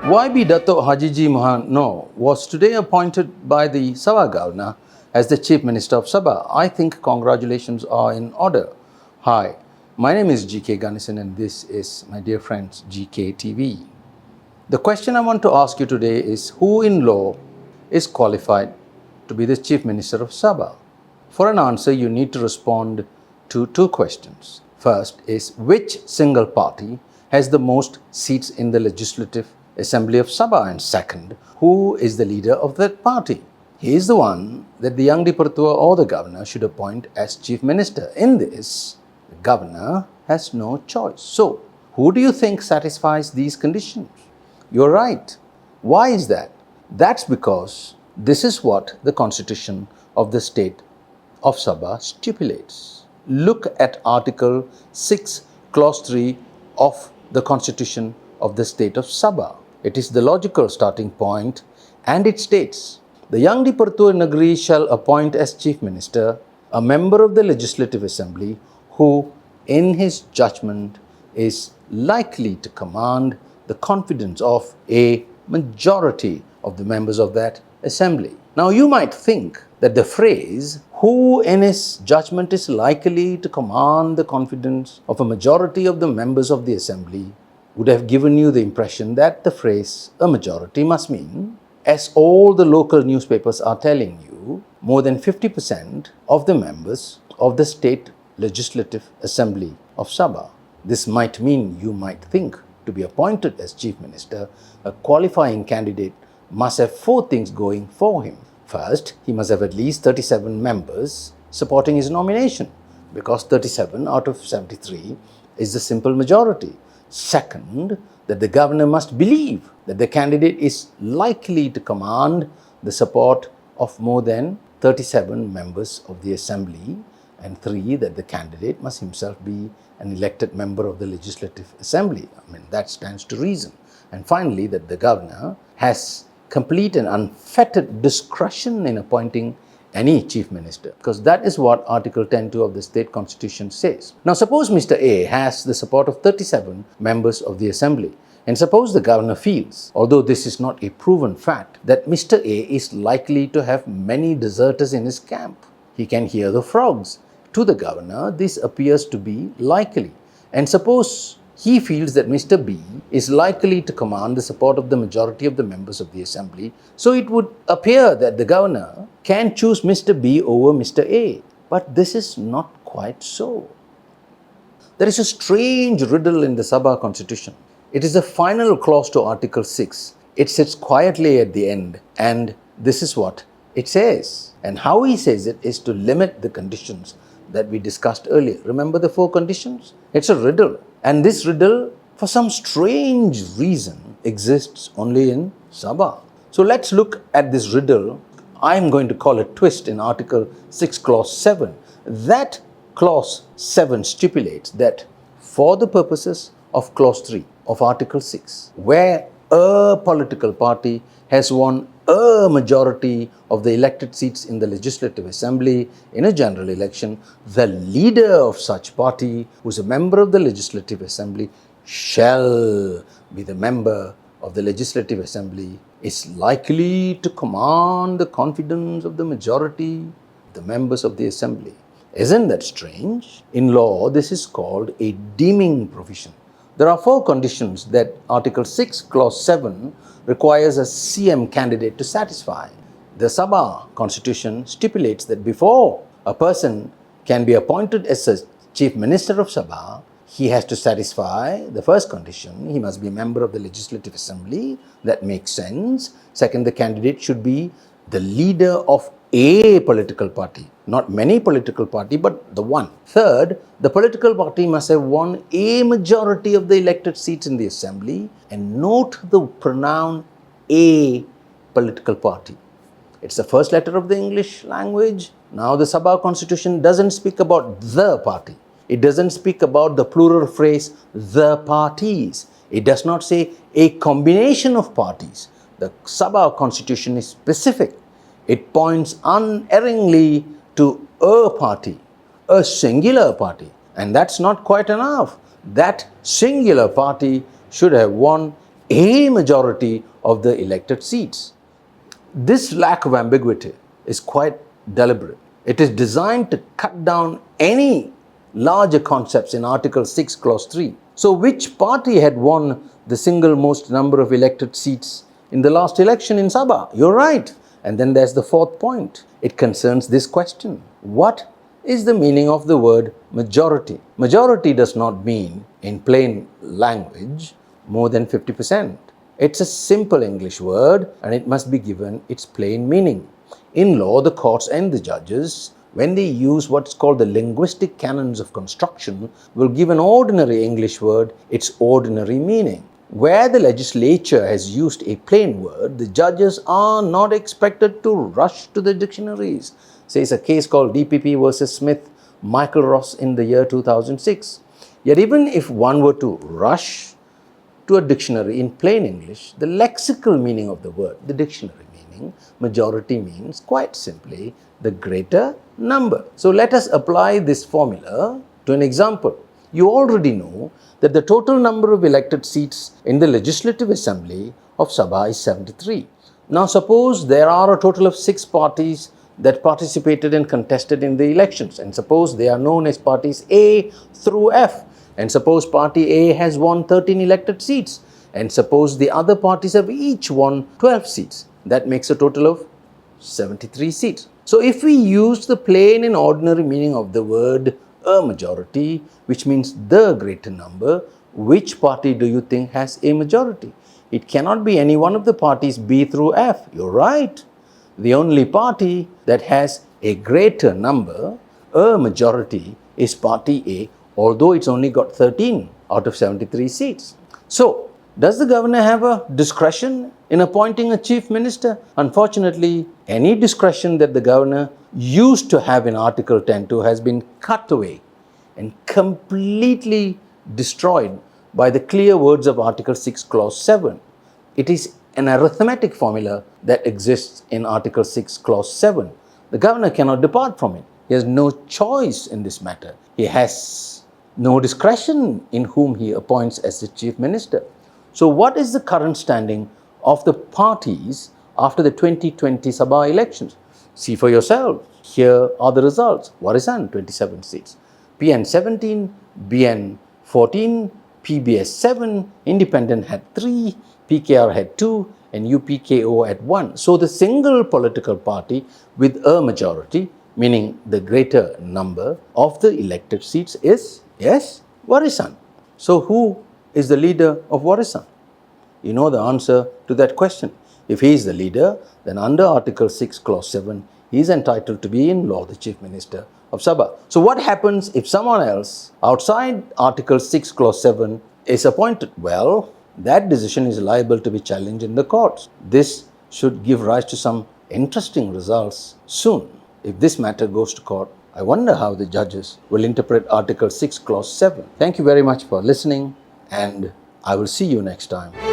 YB Dato Hajiji Mohano was today appointed by the Sabah governor as the Chief Minister of Sabah. I think congratulations are in order. Hi, my name is GK Ganesan and this is my dear friends GK TV. The question I want to ask you today is who in law is qualified to be the Chief Minister of Sabah? For an answer, you need to respond to two questions. First is which single party has the most seats in the Legislative Assembly of Sabah? And second, who is the leader of that party? He is the one that the Yang di-Pertua or the governor should appoint as Chief Minister. In this, the governor has no choice. So, who do you think satisfies these conditions? You're right. Why is that? That's because this is what the Constitution of the State of Sabah stipulates. Look at Article 6, Clause 3 of the Constitution of the State of Sabah. It is the logical starting point and it states, the Yang di-Pertua Negeri shall appoint as Chief Minister a member of the Legislative Assembly who, in his judgment, is likely to command the confidence of a majority of the members of that assembly. Now you might think that the phrase, who in his judgment is likely to command the confidence of a majority of the members of the assembly, would have given you the impression that the phrase, a majority, must mean, as all the local newspapers are telling you, more than 50% of the members of the State Legislative Assembly of Sabah. This might mean, you might think, to be appointed as Chief Minister, a qualifying candidate must have four things going for him. First, he must have at least 37 members supporting his nomination, because 37 out of 73 is the simple majority. Second, that the governor must believe that the candidate is likely to command the support of more than 37 members of the assembly. And three, that the candidate must himself be an elected member of the Legislative Assembly. I mean, that stands to reason. And finally, that the governor has complete and unfettered discretion in appointing any Chief Minister, because that is what Article 10.2 of the State Constitution says. Now, suppose Mr. A has the support of 37 members of the Assembly, and suppose the governor feels, although this is not a proven fact, that Mr. A is likely to have many deserters in his camp. He can hear the frogs. To the governor, this appears to be likely. And suppose he feels that Mr. B is likely to command the support of the majority of the members of the assembly, so it would appear that the governor can choose Mr. B over Mr. A. But this is not quite so. There is a strange riddle in the Sabah Constitution. It is the final clause to Article 6. It sits quietly at the end, and this is what it says. And how he says it is to limit the conditions that we discussed earlier. Remember the four conditions? It's a riddle. And this riddle, for some strange reason, exists only in Sabah. So let's look at this riddle. I'm going to call a twist in Article 6, Clause 7. That Clause 7 stipulates that for the purposes of Clause 3 of Article 6, where a political party has won a majority of the elected seats in the Legislative Assembly in a general election, the leader of such party, who is a member of the Legislative Assembly, shall be the member of the Legislative Assembly, is likely to command the confidence of the majority of the members of the Assembly. Isn't that strange? In law, this is called a deeming provision. There are four conditions that Article 6, Clause 7 requires a CM candidate to satisfy. The Sabah Constitution stipulates that before a person can be appointed as a Chief Minister of Sabah, he has to satisfy the first condition. He must be a member of the Legislative Assembly. That makes sense. Second, the candidate should be the leader of a political party, not many political party, but the one. Third, the political party must have won a majority of the elected seats in the assembly, and note the pronoun a political party. It's the first letter of the English language. Now the Sabah Constitution doesn't speak about the party. It doesn't speak about the plural phrase the parties. It does not say a combination of parties. The Sabah Constitution is specific. It points unerringly to a party, a singular party. And that's not quite enough. That singular party should have won a majority of the elected seats. This lack of ambiguity is quite deliberate. It is designed to cut down any larger concepts in Article 6, Clause 3. So, which party had won the single most number of elected seats in the last election in Sabah? You're right. And then there's the fourth point. It concerns this question. What is the meaning of the word majority? Majority does not mean, in plain language, more than 50%. It's a simple English word and it must be given its plain meaning. In law, the courts and the judges, when they use what's called the linguistic canons of construction, will give an ordinary English word its ordinary meaning. Where the legislature has used a plain word, the judges are not expected to rush to the dictionaries. Says a case called DPP versus Smith, Michael Ross in the year 2006. Yet even if one were to rush to a dictionary in plain English, the lexical meaning of the word, the dictionary meaning, majority means quite simply the greater number. So let us apply this formula to an example. You already know that the total number of elected seats in the Legislative Assembly of Sabah is 73. Now suppose there are a total of 6 parties that participated and contested in the elections, and suppose they are known as parties A through F. And suppose party A has won 13 elected seats, and suppose the other parties have each won 12 seats. That makes a total of 73 seats. So if we use the plain and ordinary meaning of the word a majority, which means the greater number, which party do you think has a majority? It cannot be any one of the parties B through F. You're right. The only party that has a greater number, a majority, is party A, although it's only got 13 out of 73 seats. So, does the governor have a discretion in appointing a chief minister? Unfortunately, any discretion that the governor used to have in Article 10.2 has been cut away and completely destroyed by the clear words of Article 6, Clause 7. It is an arithmetic formula that exists in Article 6, Clause 7. The governor cannot depart from it. He has no choice in this matter. He has no discretion in whom he appoints as the chief minister. So what is the current standing of the parties after the 2020 Sabah elections? See for yourself. Here are the results. Warisan 27 seats, PN 17, BN 14, PBS 7, Independent had 3, PKR had 2, and UPKO had 1. So the single political party with a majority, meaning the greater number of the elected seats, is, yes, Warisan. So who is the leader of Warisan? You know the answer to that question. If he is the leader, then under Article 6, Clause 7, he is entitled to be in law the Chief Minister of Sabah. So what happens if someone else outside Article 6, Clause 7 is appointed? Well, that decision is liable to be challenged in the courts. This should give rise to some interesting results soon. If this matter goes to court, I wonder how the judges will interpret Article 6, Clause 7. Thank you very much for listening, and I will see you next time.